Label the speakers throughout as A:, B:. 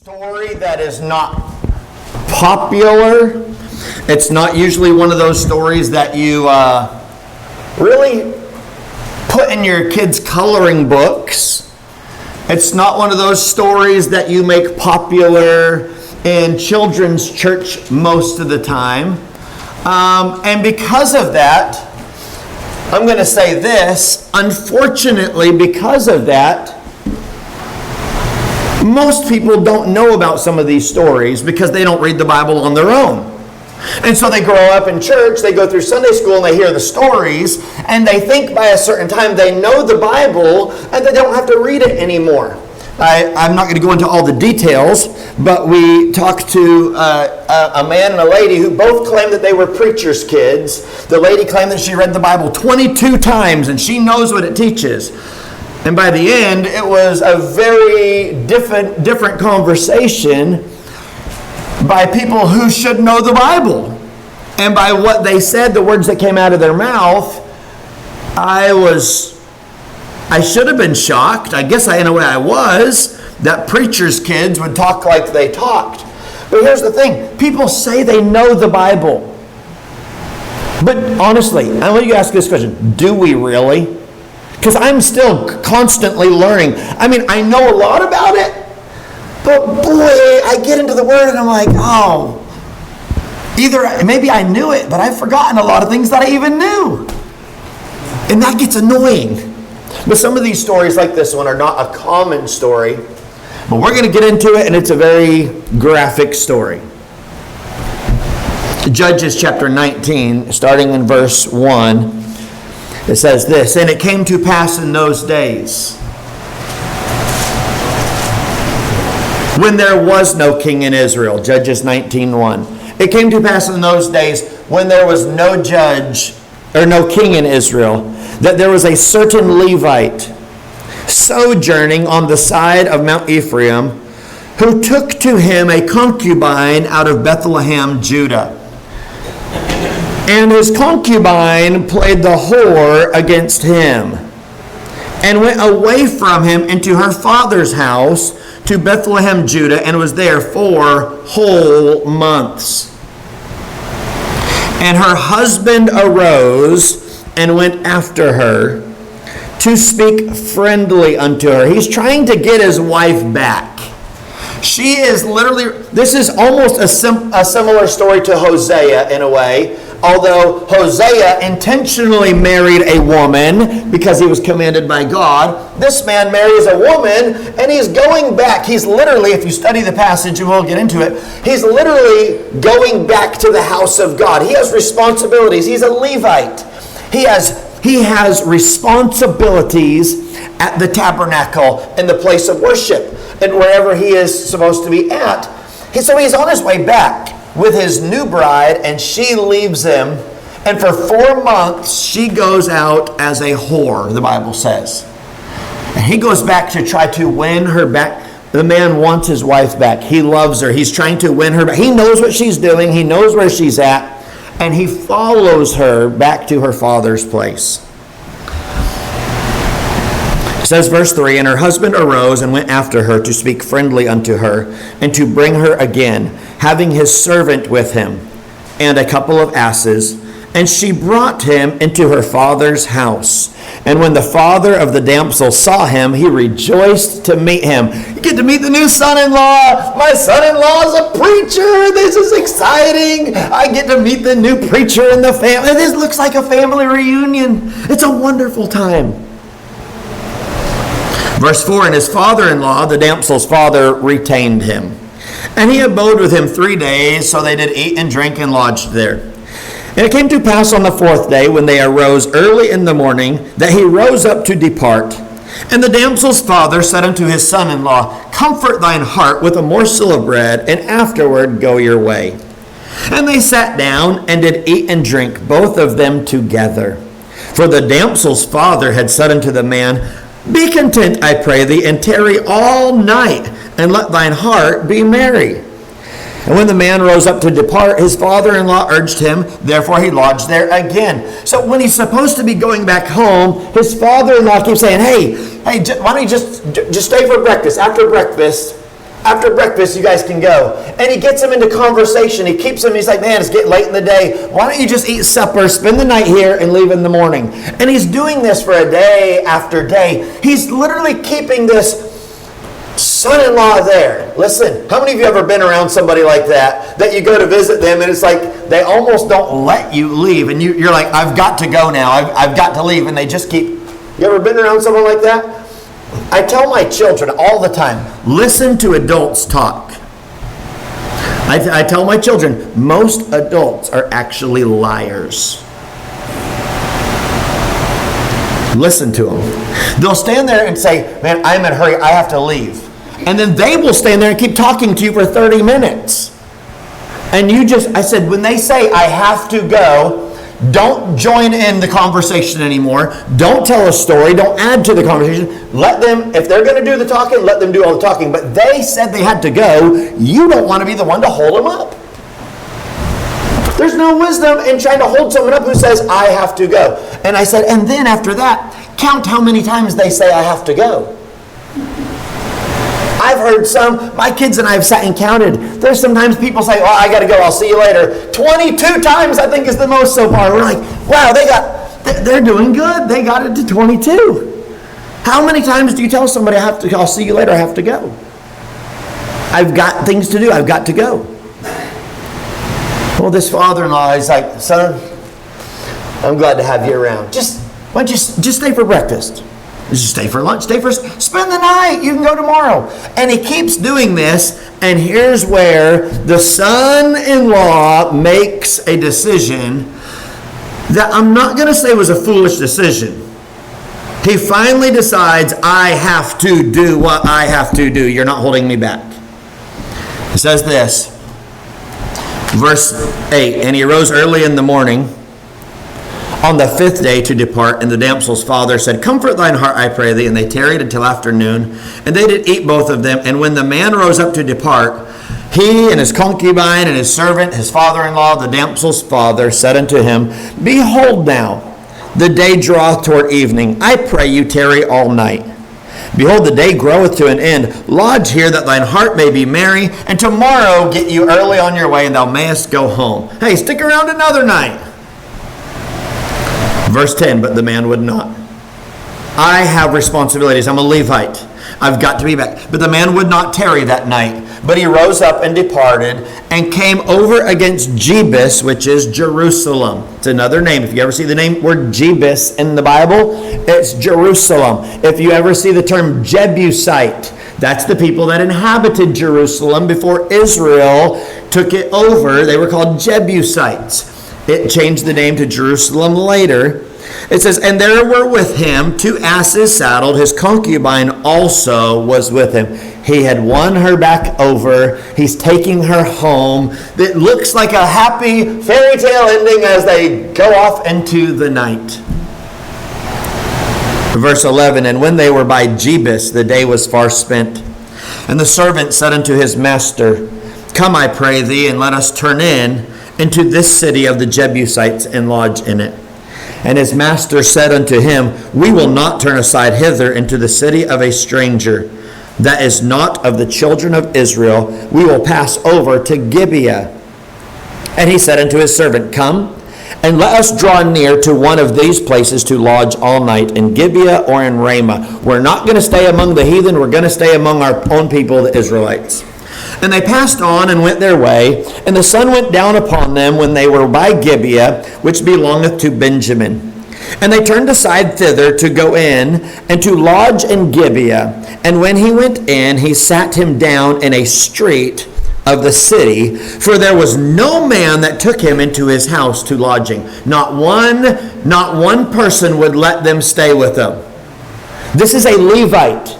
A: Story that is not popular. It's not usually one of those stories that you really put in your kids' coloring books. It's not one of those stories that you make popular in children's church most of the time. And because of that, I'm going to say this, unfortunately, because of that, most people don't know about some of these stories because they don't read the Bible on their own. And so they grow up in church, they go through Sunday school, and they hear the stories, and they think by a certain time they know the Bible, and they don't have to read it anymore. I'm not going to go into all the details, but we talked to a man and a lady who both claimed that they were preacher's kids. The lady claimed that she read the Bible 22 times, and she knows what it teaches. And by the end, it was a very different conversation by people who should know the Bible. And by what they said, the words that came out of their mouth, I should have been shocked. I guess in a way I was, that preachers' kids would talk like they talked. But here's the thing. People say they know the Bible. But honestly, I want you to ask this question. Do we really? Because I'm still constantly learning. I mean, I know a lot about it, but boy, I get into the Word and I'm like, oh, either maybe I knew it, but I've forgotten a lot of things that I even knew. And that gets annoying. But some of these stories like this one are not a common story, but we're going to get into it, and it's a very graphic story. Judges chapter 19, starting in verse 1. It says this, and it came to pass in those days, when there was no king in Israel, Judges 19:1. It came to pass in those days, when there was no judge, or no king in Israel, that there was a certain Levite, sojourning on the side of Mount Ephraim, who took to him a concubine out of Bethlehem, Judah. And his concubine played the whore against him, and went away from him into her father's house to Bethlehem, Judah, and was there 4 whole months. And her husband arose and went after her to speak friendly unto her. He's trying to get his wife back. She is literally, this is almost a similar story to Hosea in a way. Although Hosea intentionally married a woman because he was commanded by God, this man marries a woman and he's going back. He's literally, if you study the passage, and we'll get into it, he's literally going back to the house of God. He has responsibilities. He's a Levite. He has responsibilities at the tabernacle and the place of worship and wherever he is supposed to be at. So he's on his way back with his new bride, and she leaves him, and for 4 months she goes out as a whore, the Bible says. And he goes back to try to win her back. The man wants his wife back. He loves her. He's trying to win her back. He knows what she's doing. He knows where she's at, and he follows her back to her father's place. It says, verse 3, and her husband arose and went after her to speak friendly unto her, and to bring her again, having his servant with him, and a couple of asses. And she brought him into her father's house. And when the father of the damsel saw him, he rejoiced to meet him. You get to meet the new son-in-law. My son-in-law is a preacher. This is exciting. I get to meet the new preacher in the family. This looks like a family reunion. It's a wonderful time. Verse 4, and his father-in-law, the damsel's father, retained him. And he abode with him 3 days, so they did eat and drink and lodged there. And it came to pass on the 4th day, when they arose early in the morning, that he rose up to depart. And the damsel's father said unto his son-in-law, comfort thine heart with a morsel of bread, and afterward go your way. And they sat down and did eat and drink, both of them together. For the damsel's father had said unto the man, be content, I pray thee, and tarry all night, and let thine heart be merry. And when the man rose up to depart, his father-in-law urged him, therefore he lodged there again. So when he's supposed to be going back home, his father-in-law keeps saying, hey, why don't you just stay for breakfast? After breakfast, After breakfast, you guys can go. And he gets them into conversation. He keeps them. He's like, man, it's getting late in the day. Why don't you just eat supper, spend the night here, and leave in the morning? And he's doing this for a day after day. He's literally keeping this son-in-law there. Listen, how many of you ever been around somebody like that you go to visit them and it's like they almost don't let you leave, and you're like, I've got to go now. I've got to leave, and they just keep. You ever been around someone like that? I tell my children all the time, listen to adults talk. I tell my children, most adults are actually liars. Listen to them. They'll stand there and say, man, I'm in a hurry, I have to leave. And then they will stand there and keep talking to you for 30 minutes. And I said, when they say I have to go, don't join in the conversation anymore. Don't tell a story. Don't add to the conversation. Let them, if they're going to do the talking, let them do all the talking. But they said they had to go. You don't want to be the one to hold them up. There's no wisdom in trying to hold someone up who says, I have to go. And I said, and then after that, count how many times they say I have to go. I've heard my kids and I have sat and counted. There's sometimes people say, oh, I got to go, I'll see you later. 22 times I think is the most so far. We're like, wow, they're doing good. They got it to 22. How many times do you tell somebody I'll see you later, I have to go? I've got things to do, I've got to go. Well, this father-in-law is like, son, I'm glad to have you around. Why don't you just stay for breakfast? Just stay for lunch, spend the night, you can go tomorrow. And he keeps doing this, and here's where the son-in-law makes a decision that I'm not going to say was a foolish decision. He finally decides, I have to do what I have to do. You're not holding me back. It says this, verse 8, and he arose early in the morning on the 5th day to depart, and the damsel's father said, comfort thine heart, I pray thee. And they tarried until afternoon, and they did eat both of them. And when the man rose up to depart, he and his concubine and his servant, his father-in-law, the damsel's father, said unto him, behold now, the day draweth toward evening. I pray you tarry all night. Behold, the day groweth to an end. Lodge here, that thine heart may be merry, and tomorrow get you early on your way, and thou mayest go home. Hey, stick around another night. Verse 10, but the man would not. I have responsibilities. I'm a Levite. I've got to be back. But the man would not tarry that night. But he rose up and departed and came over against Jebus, which is Jerusalem. It's another name. If you ever see the word Jebus in the Bible, it's Jerusalem. If you ever see the term Jebusite, that's the people that inhabited Jerusalem before Israel took it over. They were called Jebusites. It changed the name to Jerusalem later. It says, and there were with him 2 asses saddled. His concubine also was with him. He had won her back over. He's taking her home. It looks like a happy fairy tale ending as they go off into the night. Verse 11, and when they were by Jebus, the day was far spent. And the servant said unto his master, come, I pray thee, and let us turn into this city of the Jebusites, and lodge in it. And his master said unto him, we will not turn aside hither into the city of a stranger, that is not of the children of Israel. We will pass over to Gibeah. And he said unto his servant, come, and let us draw near to one of these places to lodge all night, in Gibeah or in Ramah. We're not going to stay among the heathen. We're going to stay among our own people, the Israelites. And they passed on and went their way, and the sun went down upon them when they were by Gibeah, which belongeth to Benjamin. And they turned aside thither to go in, and to lodge in Gibeah. And when he went in, he sat him down in a street of the city, for there was no man that took him into his house to lodging. Not one person would let them stay with them. This is a Levite.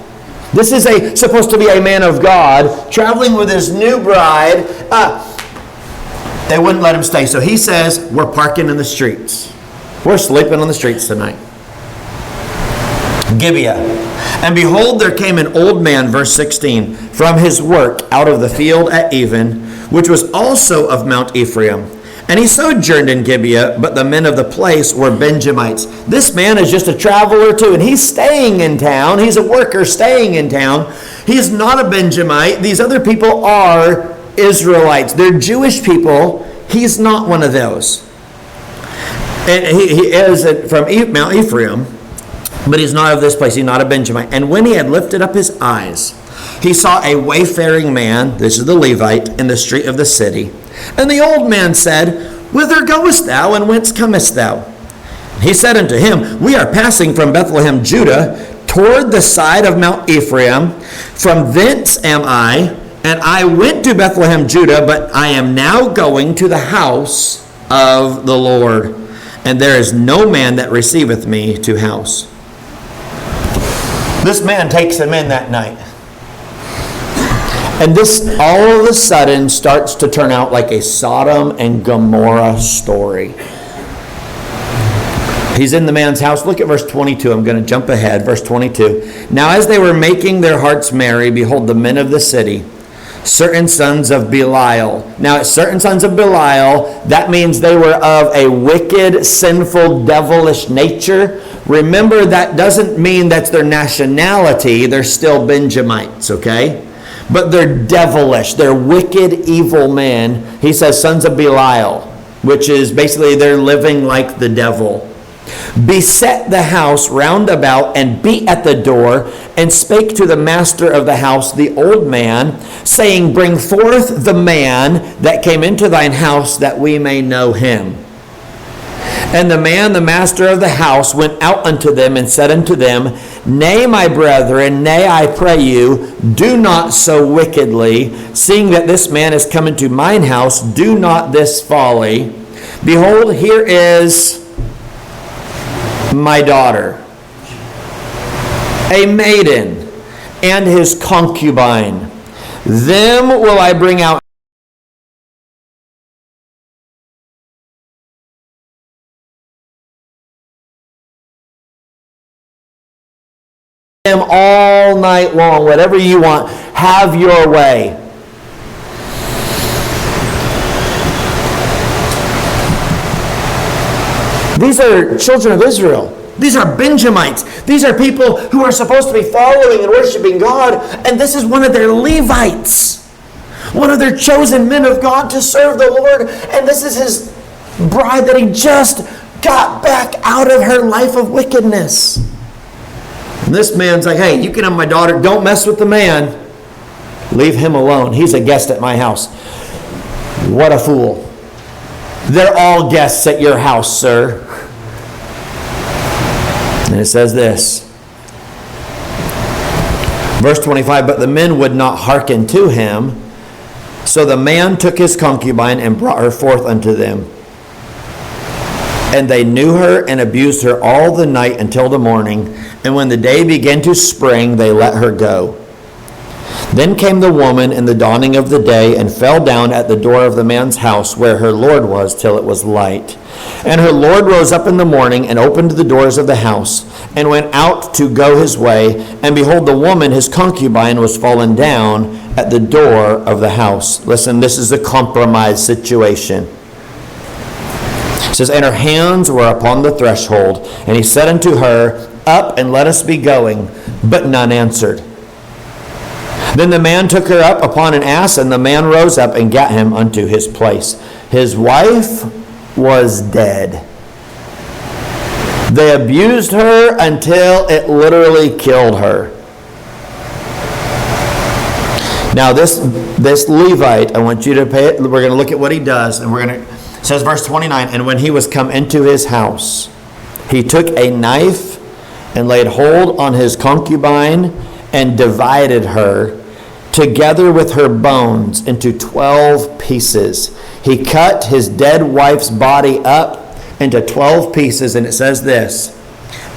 A: This is supposed to be a man of God traveling with his new bride. They wouldn't let him stay. So he says, we're parking in the streets. We're sleeping on the streets tonight. Gibeah. And behold, there came an old man, verse 16, from his work out of the field at even, which was also of Mount Ephraim. And he sojourned in Gibeah, but the men of the place were Benjamites. This man is just a traveler too, and he's staying in town. He's a worker staying in town. He's not a Benjamite. These other people are Israelites. They're Jewish people. He's not one of those. And he is from Mount Ephraim, but he's not of this place. He's not a Benjamite. And when he had lifted up his eyes, he saw a wayfaring man, this is the Levite, in the street of the city. And the old man said, Whither goest thou, and whence comest thou? He said unto him, We are passing from Bethlehem, Judah, toward the side of Mount Ephraim. From thence am I, and I went to Bethlehem, Judah, but I am now going to the house of the Lord. And there is no man that receiveth me to house. This man takes him in that night. And this all of a sudden starts to turn out like a Sodom and Gomorrah story. He's in the man's house. Look at verse 22. I'm going to jump ahead. Verse 22. Now as they were making their hearts merry, behold, the men of the city, certain sons of Belial. Now, certain sons of Belial, that means they were of a wicked, sinful, devilish nature. Remember, that doesn't mean that's their nationality. They're still Benjamites, okay? But they're devilish. They're wicked, evil men. He says sons of Belial, which is basically they're living like the devil. Beset the house round about and beat at the door and spake to the master of the house, the old man, saying, Bring forth the man that came into thine house, that we may know him. And the man, the master of the house, went out unto them and said unto them, Nay, my brethren, nay, I pray you, do not so wickedly, seeing that this man is come into mine house, do not this folly. Behold, here is my daughter, a maiden, and his concubine. Them will I bring out them all night long. Whatever you want, have your way. These are children of Israel. These are Benjamites. These are people who are supposed to be following and worshiping God, and this is one of their Levites, one of their chosen men of God to serve the Lord, and this is his bride that he just got back out of her life of wickedness. And this man's like, hey, you can have my daughter. Don't mess with the man. Leave him alone. He's a guest at my house. What a fool. They're all guests at your house, sir. And it says this. Verse 25, But the men would not hearken to him. So the man took his concubine and brought her forth unto them. And they knew her and abused her all the night until the morning. And when the day began to spring, they let her go. Then came the woman in the dawning of the day and fell down at the door of the man's house where her Lord was till it was light. And her Lord rose up in the morning and opened the doors of the house and went out to go his way. And behold, the woman, his concubine, was fallen down at the door of the house. Listen, this is a compromise situation. It says, And her hands were upon the threshold. And he said unto her, Up, and let us be going. But none answered. Then the man took her up upon an ass, and the man rose up and gat him unto his place. His wife was dead. They abused her until it literally killed her. Now this Levite, I want you to pay it. We're going to look at what he does, and it says verse 29, And when he was come into his house, he took a knife and laid hold on his concubine and divided her together with her bones into 12 pieces. He cut his dead wife's body up into 12 pieces, and it says this,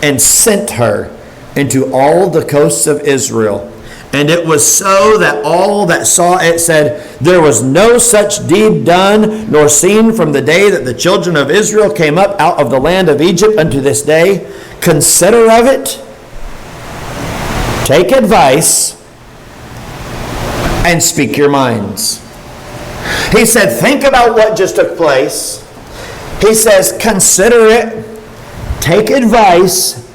A: and sent her into all the coasts of Israel. And it was so that all that saw it said, There was no such deed done, nor seen from the day that the children of Israel came up out of the land of Egypt unto this day. Consider of it, take advice, and speak your minds. He said, think about what just took place. He says, consider it, take advice,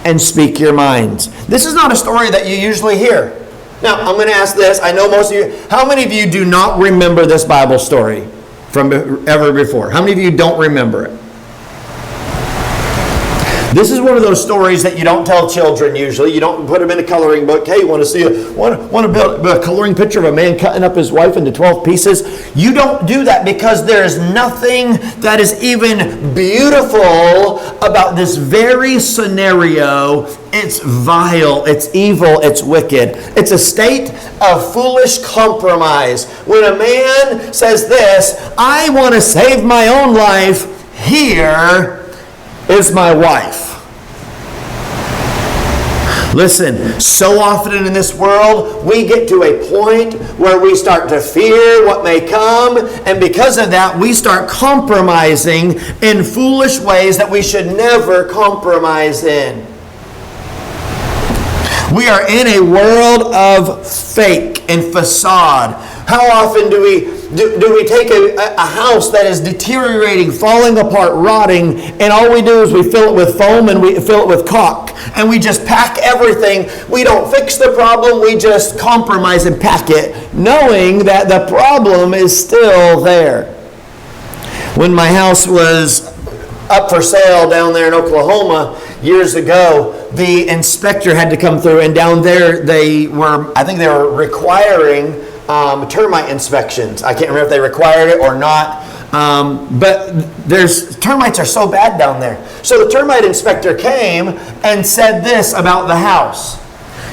A: and speak your minds. This is not a story that you usually hear. Now, I'm going to ask this. I know most of you, how many of you do not remember this Bible story from ever before? How many of you don't remember it? This is one of those stories that you don't tell children usually. You don't put them in a coloring book. Hey, you want to build a coloring picture of a man cutting up his wife into 12 pieces? You don't do that because there's nothing that is even beautiful about this very scenario. It's vile, it's evil, it's wicked. It's a state of foolish compromise. When a man says this, I want to save my own life, here is my wife. Listen, so often in this world, we get to a point where we start to fear what may come, and because of that, we start compromising in foolish ways that we should never compromise in. We are in a world of fake and facade. How often do we take a house that is deteriorating, falling apart, rotting, and all we do is we fill it with foam and we fill it with caulk, and we just pack everything. We don't fix the problem, we just compromise and pack it, knowing that the problem is still there. When my house was up for sale down there in Oklahoma years ago, the inspector had to come through, and down there I think they were requiring termite inspections. I can't remember if they required it or not, but termites are so bad down there. So the termite inspector came and said this about the house.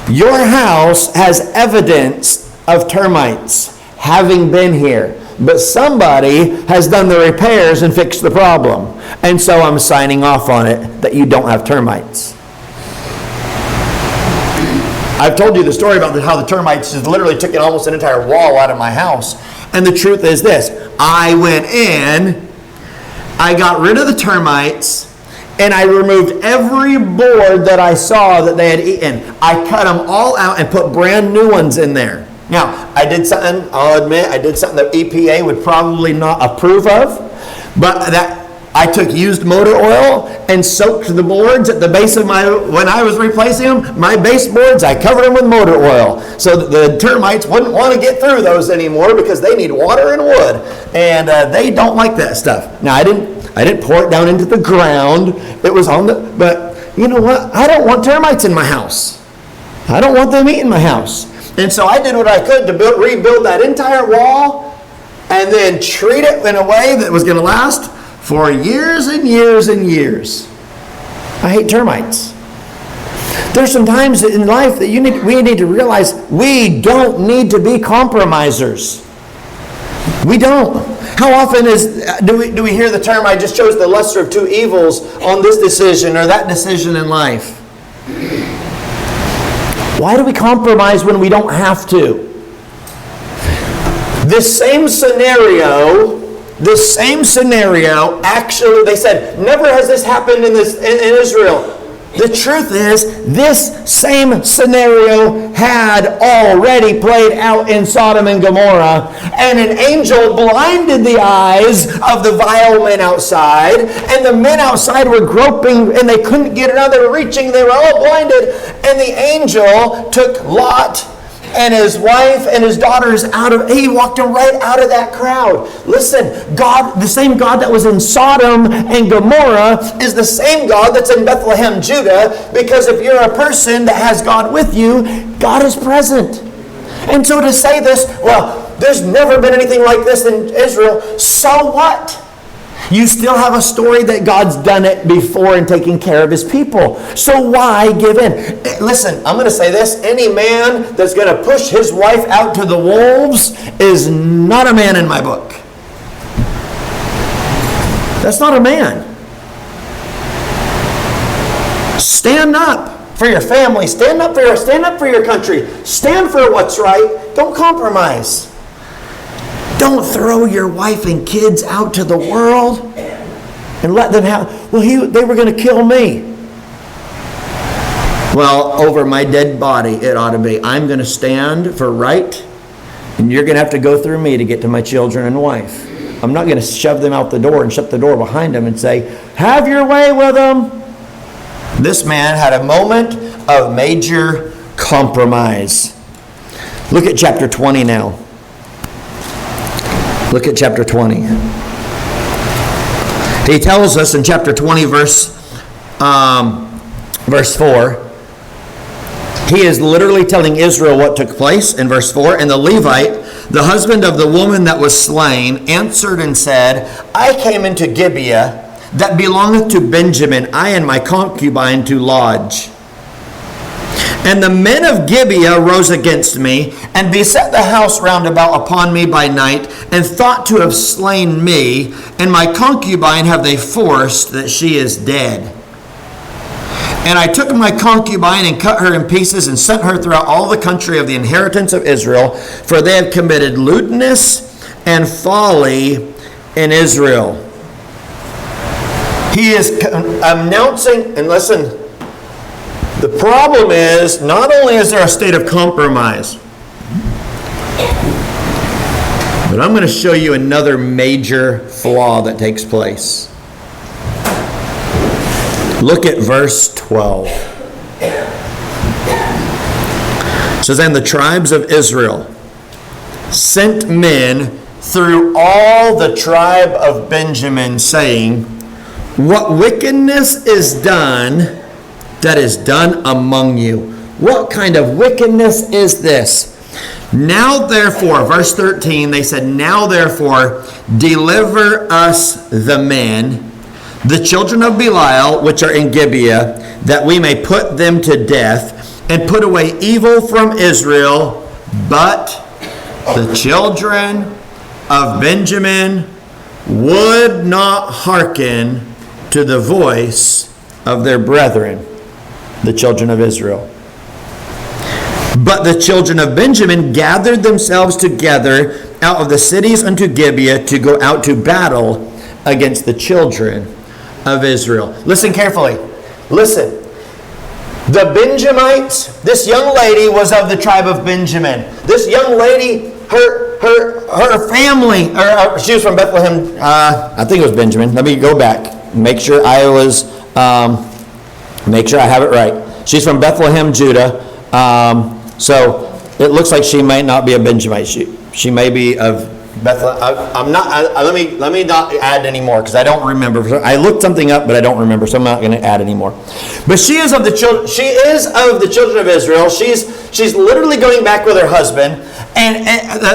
A: Your house has evidence of termites having been here, but somebody has done the repairs and fixed the problem. And so I'm signing off on it that you don't have termites. I've told you the story about how the termites just literally took almost an entire wall out of my house. And the truth is this. I went in, I got rid of the termites, and I removed every board that I saw that they had eaten. I cut them all out and put brand new ones in there. Now, I did something, I'll admit, that EPA would probably not approve of, but that I took used motor oil and soaked the boards at the base of when I was replacing them, my baseboards, I covered them with motor oil so that the termites wouldn't want to get through those anymore because they need water and wood, and they don't like that stuff. Now, I didn't pour it down into the ground. It was but you know what? I don't want termites in my house. I don't want them eating my house. And so I did what I could to rebuild that entire wall and then treat it in a way that was going to last for years and years and years. I hate termites. There's some times in life that we need to realize we don't need to be compromisers. We don't. How often do we hear the term, I just chose the lesser of two evils on this decision or that decision in life? Why do we compromise when we don't have to? This same scenario, actually, they said, never has this happened in Israel. The truth is, this same scenario had already played out in Sodom and Gomorrah, and an angel blinded the eyes of the vile men outside, and the men outside were groping, and they couldn't get it out. They were reaching, they were all blinded, and the angel took Lot and his wife and his daughters he walked them right out of that crowd. Listen, God, the same God that was in Sodom and Gomorrah is the same God that's in Bethlehem, Judah, because if you're a person that has God with you, God is present. And so to say this, well, there's never been anything like this in Israel, so what? You still have a story that God's done it before in taking care of his people. So why give in? Listen, I'm going to say this. Any man that's going to push his wife out to the wolves is not a man in my book. That's not a man. Stand up for your family. Stand up for your country. Stand for what's right. Don't compromise. Don't throw your wife and kids out to the world and let them they were going to kill me. Well, over my dead body, it ought to be. I'm going to stand for right, and you're going to have to go through me to get to my children and wife. I'm not going to shove them out the door and shut the door behind them and say, have your way with them. This man had a moment of major compromise. Look at chapter 20 now. Look at chapter 20. He tells us in chapter 20, verse 4, he is literally telling Israel what took place in verse 4. And the Levite, the husband of the woman that was slain, answered and said, I came into Gibeah that belongeth to Benjamin, I and my concubine to lodge. And the men of Gibeah rose against me, and beset the house round about upon me by night, and thought to have slain me, and my concubine have they forced, that she is dead. And I took my concubine and cut her in pieces, and sent her throughout all the country of the inheritance of Israel, for they had committed lewdness and folly in Israel. He is announcing, and listen, the problem is, not only is there a state of compromise, but I'm going to show you another major flaw that takes place. Look at verse 12. It says, and the tribes of Israel sent men through all the tribe of Benjamin, saying, what wickedness is done that is done among you? What kind of wickedness is this? Now therefore, verse 13, they said, now therefore, deliver us the men, the children of Belial, which are in Gibeah, that we may put them to death, and put away evil from Israel. But the children of Benjamin would not hearken to the voice of their brethren, the children of Israel. But the children of Benjamin gathered themselves together out of the cities unto Gibeah to go out to battle against the children of Israel. Listen carefully. Listen. The Benjamites, this young lady was of the tribe of Benjamin. This young lady, her family, she was from Bethlehem. I think it was Benjamin. Let me go back. Make sure I have it right. She's from Bethlehem, Judah. So it looks like she might not be a Benjamite. She may be of Bethlehem. Let me not add any more because I don't remember. I looked something up, but I don't remember, so I'm not going to add any more. But she is of the children. She is of the children of Israel. She's literally going back with her husband and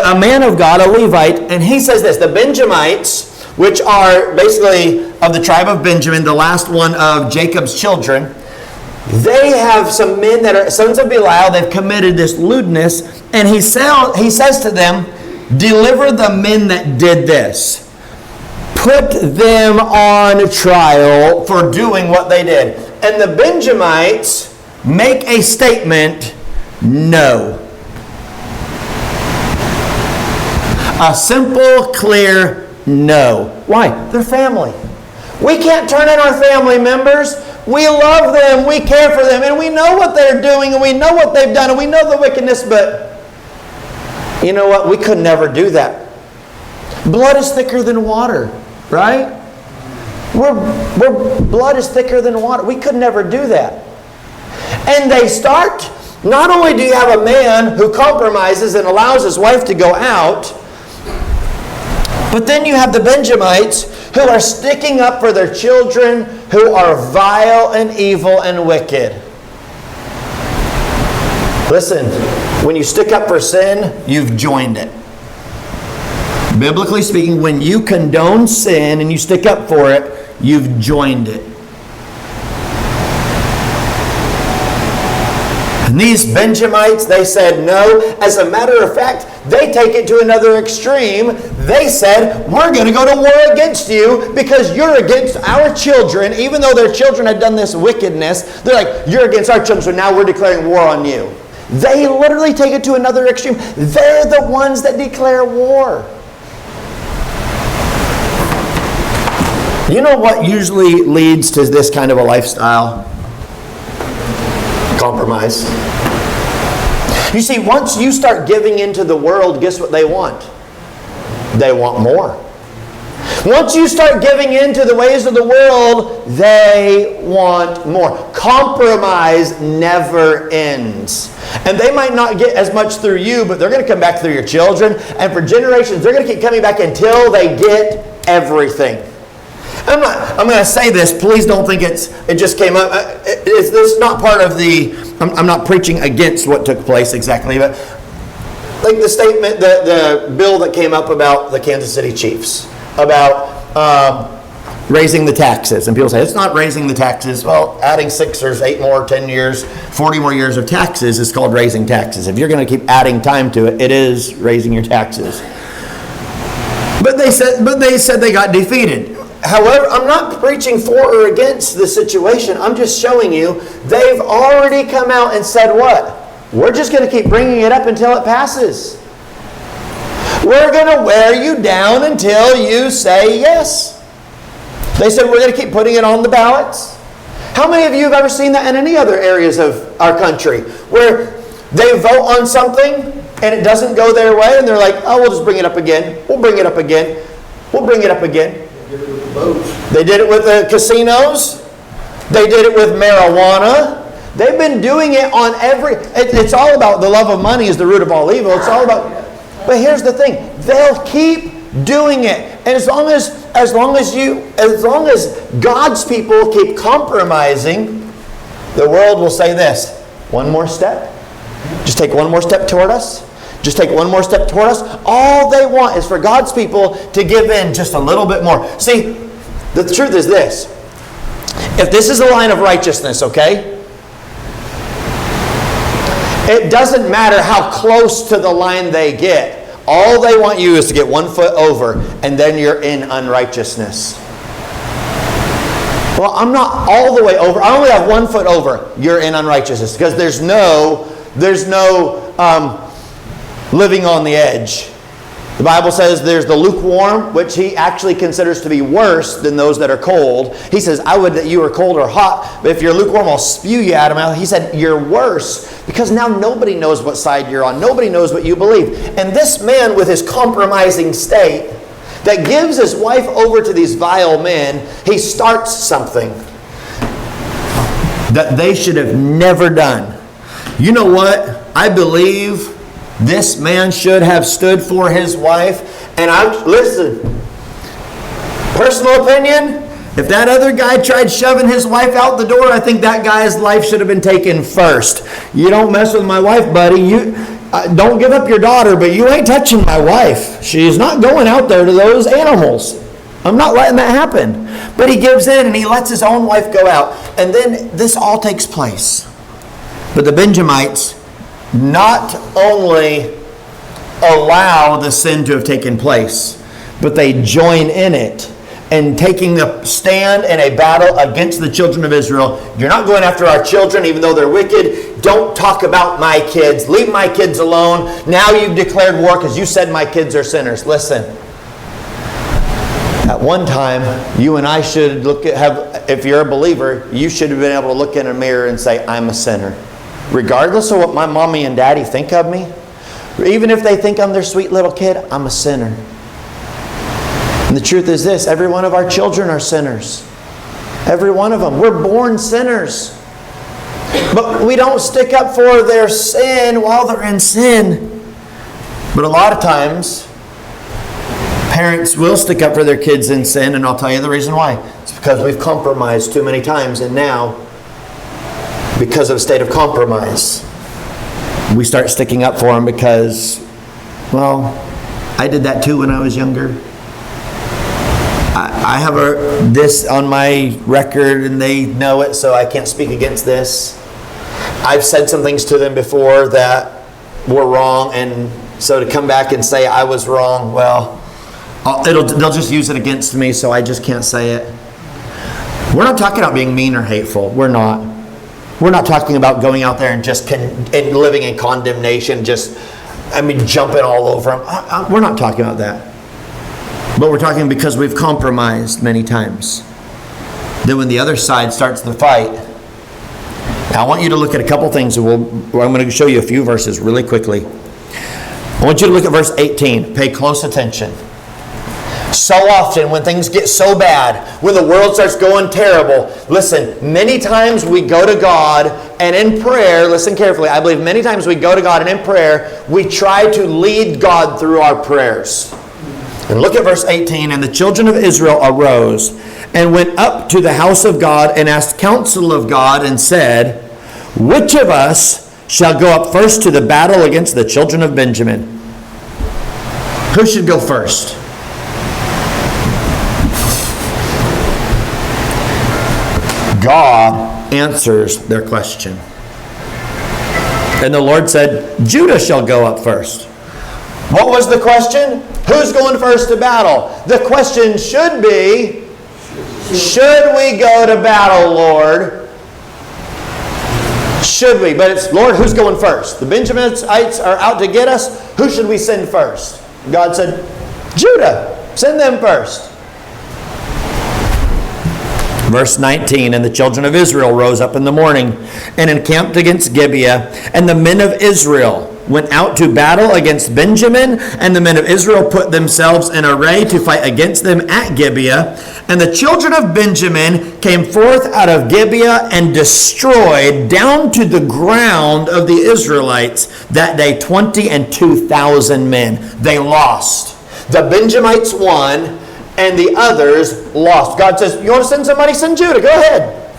A: a man of God, a Levite, and he says this: the Benjamites, which are basically of the tribe of Benjamin, the last one of Jacob's children, they have some men that are sons of Belial. They've committed this lewdness, and he says to them, deliver the men that did this. Put them on trial for doing what they did. And the Benjamites make a statement, no. A simple, clear no. Why? They're family. We can't turn in our family members. We love them, we care for them, and we know what they're doing, and we know what they've done, and we know the wickedness, but you know what? We could never do that. Blood is thicker than water, right? Blood is thicker than water. We could never do that. And they start, not only do you have a man who compromises and allows his wife to go out, but then you have the Benjamites who are sticking up for their children, who are vile and evil and wicked. Listen, when you stick up for sin, you've joined it. Biblically speaking, when you condone sin and you stick up for it, you've joined it. And these Benjamites, they said no. As a matter of fact, they take it to another extreme. They said, we're going to go to war against you because you're against our children. Even though their children had done this wickedness, they're like, you're against our children, so now we're declaring war on you. They literally take it to another extreme. They're the ones that declare war. You know what usually leads to this kind of a lifestyle? Compromise. You see, once you start giving into the world, guess what they want? They want more. Once you start giving in to the ways of the world, they want more. Compromise never ends. And they might not get as much through you, but they're going to come back through your children. And for generations, they're going to keep coming back until they get everything. I'm going to say this. Please don't think it just came up. This is not part of the... I'm not preaching against what took place exactly, but like the statement, the bill that came up about the Kansas City Chiefs, about raising the taxes. And people say, it's not raising the taxes. Well, adding 6 or 8 more, 10 years, 40 more years of taxes is called raising taxes. If you're going to keep adding time to it, it is raising your taxes. But they said they got defeated. However, I'm not preaching for or against the situation. I'm just showing you they've already come out and said what? We're just going to keep bringing it up until it passes. We're going to wear you down until you say yes. They said we're going to keep putting it on the ballots. How many of you have ever seen that in any other areas of our country where they vote on something and it doesn't go their way and they're like, oh, we'll just bring it up again. We'll bring it up again. We'll bring it up again. They did it with the casinos. They did it with marijuana. They've been doing it on every... It's all about the love of money is the root of all evil. It's all about... But here's the thing. They'll keep doing it. And as long as God's people keep compromising, the world will say this. One more step. Just take one more step toward us. Just take one more step toward us. All they want is for God's people to give in just a little bit more. See, the truth is this. If this is a line of righteousness, okay? It doesn't matter how close to the line they get. All they want you is to get 1 foot over, and then you're in unrighteousness. Well, I'm not all the way over. I only have 1 foot over. You're in unrighteousness. Because there's no living on the edge. The Bible says there's the lukewarm, which he actually considers to be worse than those that are cold. He says, I would that you were cold or hot, but if you're lukewarm, I'll spew you out of my mouth. He said, you're worse, because now nobody knows what side you're on. Nobody knows what you believe. And this man with his compromising state that gives his wife over to these vile men, he starts something that they should have never done. You know what? I believe this man should have stood for his wife. And listen, personal opinion, if that other guy tried shoving his wife out the door, I think that guy's life should have been taken first. You don't mess with my wife, buddy. You don't give up your daughter, but you ain't touching my wife. She's not going out there to those animals. I'm not letting that happen. But he gives in and he lets his own wife go out. And then this all takes place. But the Benjamites not only allow the sin to have taken place, but they join in it and taking the stand in a battle against the children of Israel. You're not going after our children, even though they're wicked. Don't talk about my kids. Leave my kids alone. Now you've declared war because you said my kids are sinners. Listen. At one time, you and I should if you're a believer, you should have been able to look in a mirror and say, I'm a sinner. Regardless of what my mommy and daddy think of me, even if they think I'm their sweet little kid, I'm a sinner. And the truth is this, every one of our children are sinners. Every one of them. We're born sinners. But we don't stick up for their sin while they're in sin. But a lot of times, parents will stick up for their kids in sin, and I'll tell you the reason why. It's because we've compromised too many times, and now, because of a state of compromise, we start sticking up for them because, well, I did that too when I was younger. I have this on my record and they know it, so I can't speak against this. I've said some things to them before that were wrong, and so to come back and say I was wrong, well, they'll just use it against me, so I just can't say it. We're not talking about being mean or hateful. We're not. We're not talking about going out there and just and living in condemnation, jumping all over them. We're not talking about that. But we're talking because we've compromised many times. Then when the other side starts the fight, now I want you to look at a couple things. I'm going to show you a few verses really quickly. I want you to look at verse 18. Pay close attention. So often when things get so bad, when the world starts going terrible, listen, many times we go to God and in prayer, listen carefully, I believe many times we go to God and in prayer, we try to lead God through our prayers. And look at verse 18. And the children of Israel arose and went up to the house of God and asked counsel of God and said, which of us shall go up first to the battle against the children of Benjamin? Who should go first? God answers their question. And the Lord said, Judah shall go up first. What was the question? Who's going first to battle? The question should be, should we go to battle, Lord? Should we? But it's, Lord, who's going first? The Benjaminites are out to get us. Who should we send first? God said, Judah, send them first. Verse 19, and the children of Israel rose up in the morning and encamped against Gibeah, and the men of Israel went out to battle against Benjamin, and the men of Israel put themselves in array to fight against them at Gibeah. And the children of Benjamin came forth out of Gibeah and destroyed down to the ground of the Israelites that day 22,000 men. They lost. The Benjamites won, and the others lost. God says, you want to send somebody? Send Judah. Go ahead.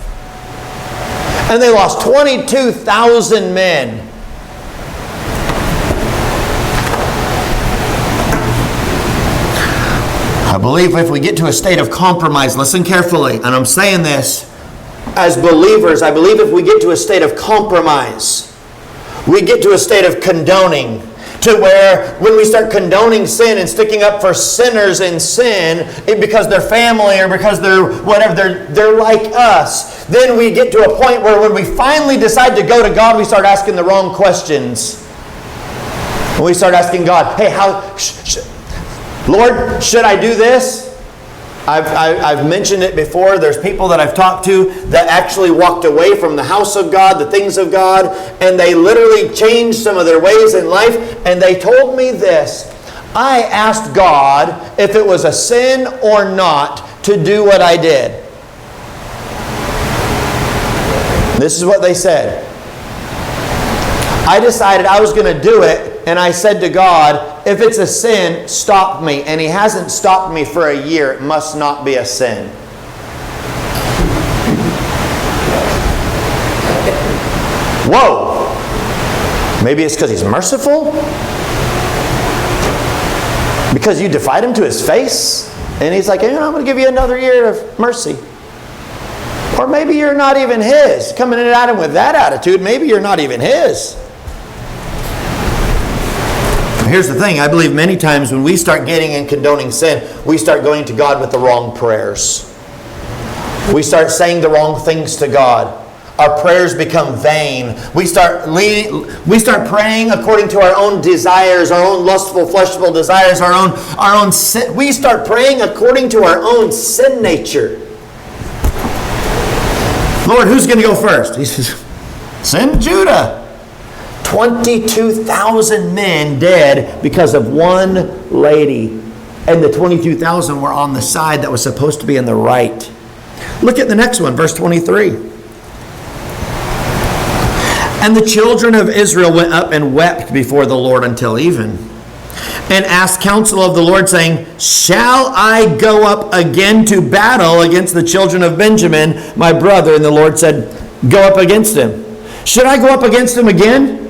A: And they lost 22,000 men. I believe if we get to a state of compromise, listen carefully, and I'm saying this, as believers, I believe if we get to a state of compromise, we get to a state of condoning, to where when we start condoning sin and sticking up for sinners in sin, because they're family or because they're whatever, they're like us, then we get to a point where when we finally decide to go to God, we start asking the wrong questions. And we start asking God, hey, Lord, should I do this? I've mentioned it before. There's people that I've talked to that actually walked away from the house of God, the things of God, and they literally changed some of their ways in life. And they told me this: I asked God if it was a sin or not to do what I did. This is what they said. I decided I was going to do it, and I said to God, if it's a sin, stop me. And He hasn't stopped me for a year. It must not be a sin. Whoa! Maybe it's because He's merciful? Because you defied Him to His face? And He's like, I'm going to give you another year of mercy. Or maybe you're not even His. Coming in at Him with that attitude, maybe you're not even His. Here's the thing. I believe many times when we start getting and condoning sin, we start going to God with the wrong prayers. We start saying the wrong things to God. Our prayers become vain. We start praying according to our own desires, our own lustful, fleshful desires, our own sin. We start praying according to our own sin nature. Lord, who's going to go first? He says, send Judah. 22,000 men dead because of one lady. And the 22,000 were on the side that was supposed to be in the right. Look at the next one, verse 23. And the children of Israel went up and wept before the Lord until even, and asked counsel of the Lord, saying, shall I go up again to battle against the children of Benjamin, my brother? And the Lord said, go up against him. Should I go up against him again?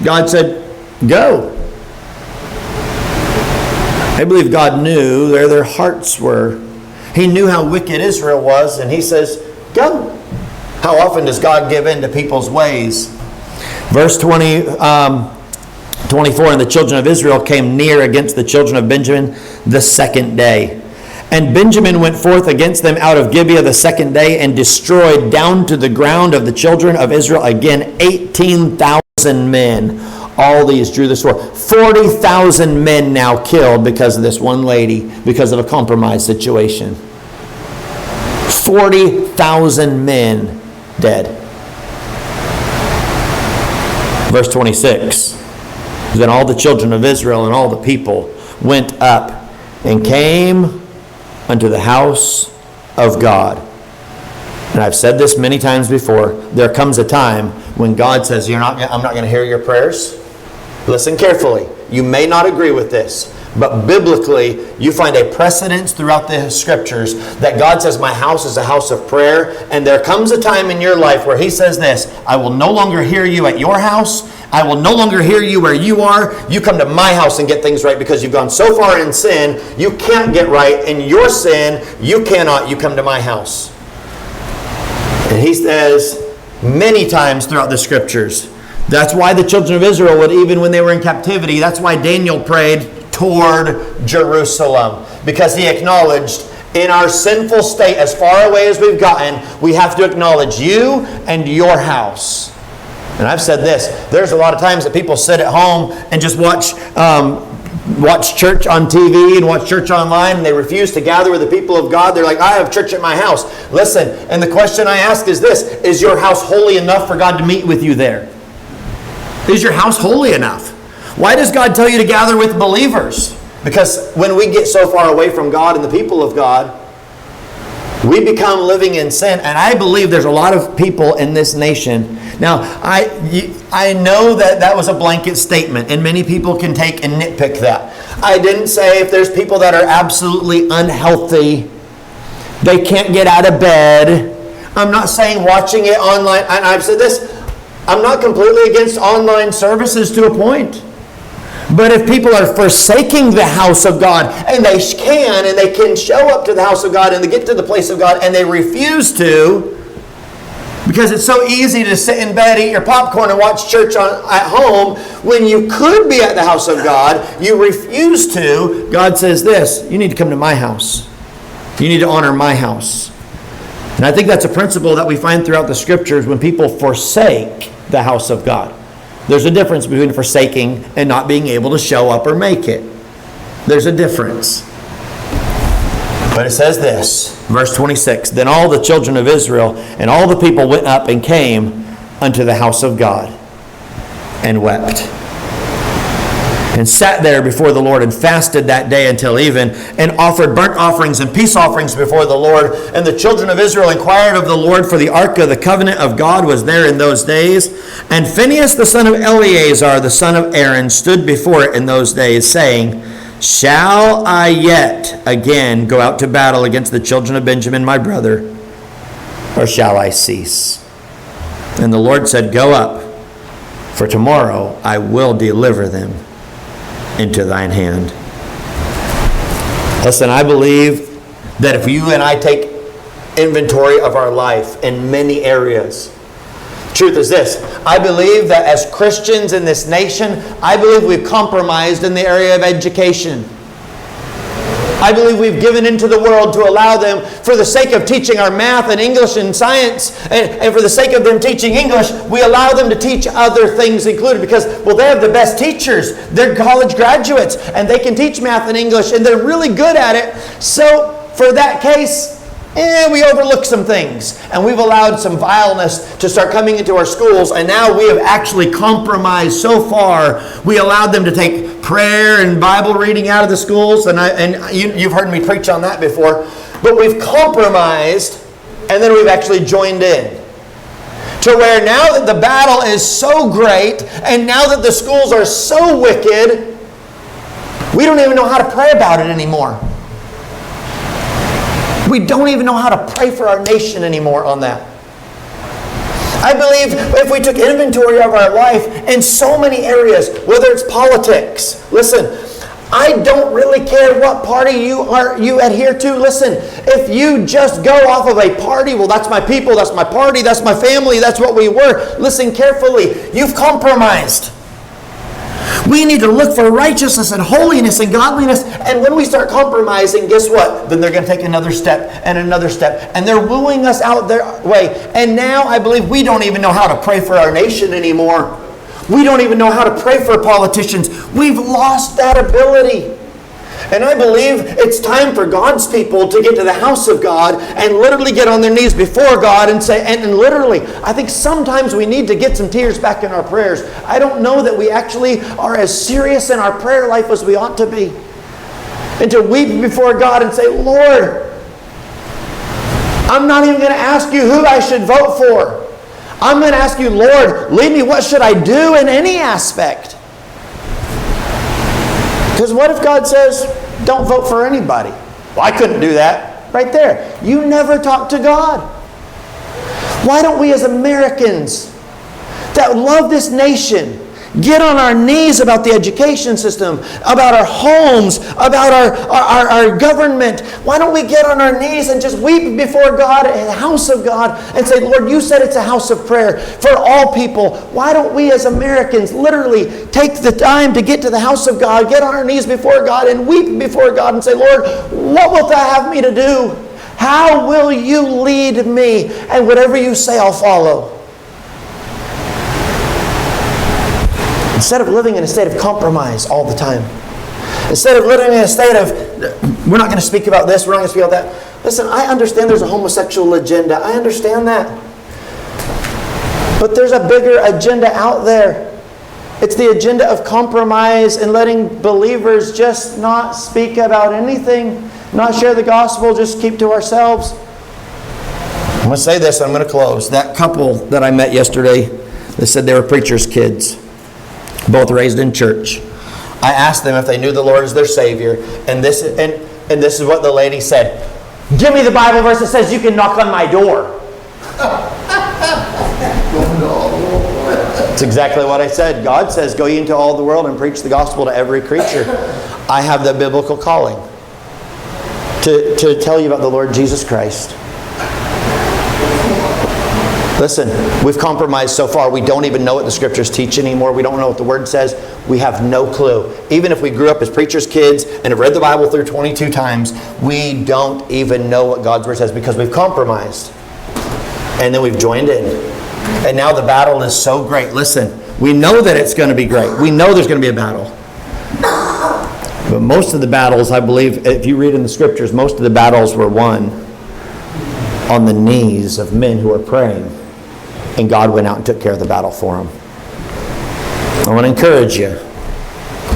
A: God said, go. I believe God knew where their hearts were. He knew how wicked Israel was, and He says, go. How often does God give in to people's ways? Verse 24, and the children of Israel came near against the children of Benjamin the second day. And Benjamin went forth against them out of Gibeah the second day and destroyed down to the ground of the children of Israel again 18,000 men. All these drew the sword. 40,000 men now killed because of this one lady, because of a compromise situation. 40,000 men dead. Verse 26. Then all the children of Israel and all the people went up and came unto the house of God. And I've said this many times before. There comes a time when God says, I'm not going to hear your prayers. Listen carefully. You may not agree with this, but biblically, you find a precedence throughout the Scriptures that God says, my house is a house of prayer. And there comes a time in your life where He says this, I will no longer hear you at your house. I will no longer hear you where you are. You come to my house and get things right because you've gone so far in sin, you can't get right. In your sin, you cannot. You come to my house. And He says many times throughout the Scriptures, that's why the children of Israel would, even when they were in captivity, that's why Daniel prayed toward Jerusalem. Because he acknowledged, in our sinful state, as far away as we've gotten, we have to acknowledge you and your house. And I've said this, there's a lot of times that people sit at home and just watch church on TV and watch church online, and they refuse to gather with the people of God. They're like, I have church at my house. Listen, and the question I ask is this, is your house holy enough for God to meet with you there? Is your house holy enough? Why does God tell you to gather with believers? Because when we get so far away from God and the people of God, we become living in sin. And I believe there's a lot of people in this nation. Now, I know that was a blanket statement, and many people can take and nitpick that. I didn't say if there's people that are absolutely unhealthy, they can't get out of bed. I'm not saying watching it online. And I've said this, I'm not completely against online services to a point. But if people are forsaking the house of God, and they can show up to the house of God and they get to the place of God and they refuse to, because it's so easy to sit in bed, eat your popcorn, and watch church at home when you could be at the house of God, you refuse to. God says this, you need to come to my house. You need to honor my house. And I think that's a principle that we find throughout the Scriptures when people forsake the house of God. There's a difference between forsaking and not being able to show up or make it. There's a difference. But it says this, verse 26, then all the children of Israel and all the people went up and came unto the house of God and wept. And sat there before the Lord and fasted that day until even, and offered burnt offerings and peace offerings before the Lord. And the children of Israel inquired of the Lord, for the ark of the covenant of God was there in those days. And Phinehas the son of Eleazar, the son of Aaron, stood before it in those days, saying, shall I yet again go out to battle against the children of Benjamin my brother, or shall I cease? And the Lord said, go up, for tomorrow I will deliver them into thine hand. Listen, I believe that if you and I take inventory of our life in many areas, truth is this, I believe that as Christians in this nation, I believe we've compromised in the area of education. I believe we've given into the world to allow them, for the sake of teaching our math and English and science, and for the sake of them teaching English, we allow them to teach other things included because, well, they have the best teachers. They're college graduates, and they can teach math and English, and they're really good at it. So, for that case, we overlook some things. And we've allowed some vileness to start coming into our schools, and now we have actually compromised so far. We allowed them to take prayer and Bible reading out of the schools, and you've heard me preach on that before. But we've compromised, and then we've actually joined in. To where now that the battle is so great, and now that the schools are so wicked, we don't even know how to pray about it anymore. We don't even know how to pray for our nation anymore on that. I believe if we took inventory of our life in so many areas, whether it's politics, listen, I don't really care what party you adhere to. Listen, if you just go off of a party, well, that's my people, that's my party, that's my family, that's what we were. Listen carefully. You've compromised. We need to look for righteousness and holiness and godliness. And when we start compromising, guess what? Then they're going to take another step and another step. And they're wooing us out their way. And now I believe we don't even know how to pray for our nation anymore. We don't even know how to pray for politicians. We've lost that ability. And I believe it's time for God's people to get to the house of God and literally get on their knees before God and say, and literally, I think sometimes we need to get some tears back in our prayers. I don't know that we actually are as serious in our prayer life as we ought to be. And to weep before God and say, Lord, I'm not even going to ask you who I should vote for. I'm going to ask you, Lord, lead me. What should I do in any aspect? Because what if God says, don't vote for anybody? Well, I couldn't do that. Right there. You never talk to God. Why don't we as Americans that love this nation get on our knees about the education system, about our homes, about our government? Why don't we get on our knees and just weep before God in the house of God and say, Lord, you said it's a house of prayer for all people. Why don't we as Americans literally take the time to get to the house of God, get on our knees before God and weep before God and say, Lord, what wilt thou have me to do? How will you lead me? And whatever you say, I'll follow. Instead of living in a state of compromise all the time. Instead of living in a state of, we're not going to speak about this, we're not going to speak about that. Listen, I understand there's a homosexual agenda. I understand that. But there's a bigger agenda out there. It's the agenda of compromise and letting believers just not speak about anything, not share the gospel, just keep to ourselves. I'm going to say this, I'm going to close. That couple that I met yesterday, they said they were preachers' kids. Both raised in church. I asked them if they knew the Lord as their Savior, and this is what the lady said. Give me the Bible verse that says you can knock on my door. That's exactly what I said. God says, go ye into all the world and preach the gospel to every creature. I have the biblical calling to tell you about the Lord Jesus Christ. Listen, we've compromised so far. We don't even know what the Scriptures teach anymore. We don't know what the Word says. We have no clue. Even if we grew up as preachers' kids and have read the Bible through 22 times, we don't even know what God's Word says because we've compromised. And then we've joined in. And now the battle is so great. Listen, we know that it's going to be great. We know there's going to be a battle. But most of the battles, I believe, if you read in the Scriptures, most of the battles were won on the knees of men who are praying. And God went out and took care of the battle for them. I want to encourage you.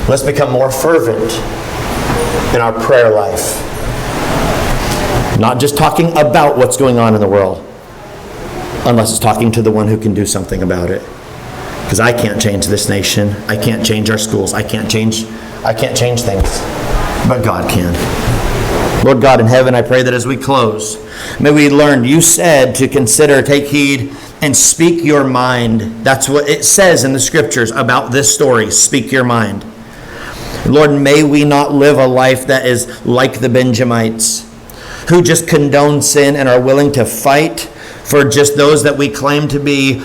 A: Let's become more fervent in our prayer life. Not just talking about what's going on in the world, unless it's talking to the one who can do something about it. Because I can't change this nation. I can't change our schools. I can't change things. But God can. Lord God in heaven, I pray that as we close, may we learn. You said to consider, take heed, and speak your mind. That's what it says in the Scriptures about this story. Speak your mind. Lord, may we not live a life that is like the Benjamites, who just condone sin and are willing to fight for just those that we claim to be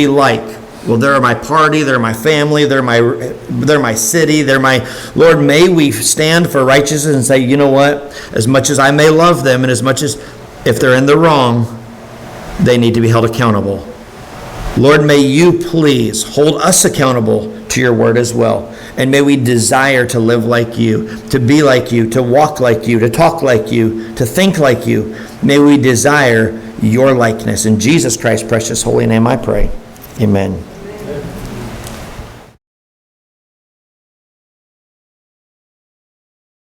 A: like. Well, they're my party, they're my family, they're my city, they're my... Lord, may we stand for righteousness and say, you know what? As much as I may love them and as much as if they're in the wrong, they need to be held accountable. Lord, may you please hold us accountable to your word as well. And may we desire to live like you, to be like you, to walk like you, to talk like you, to think like you. May we desire your likeness. In Jesus Christ's precious holy name I pray. Amen.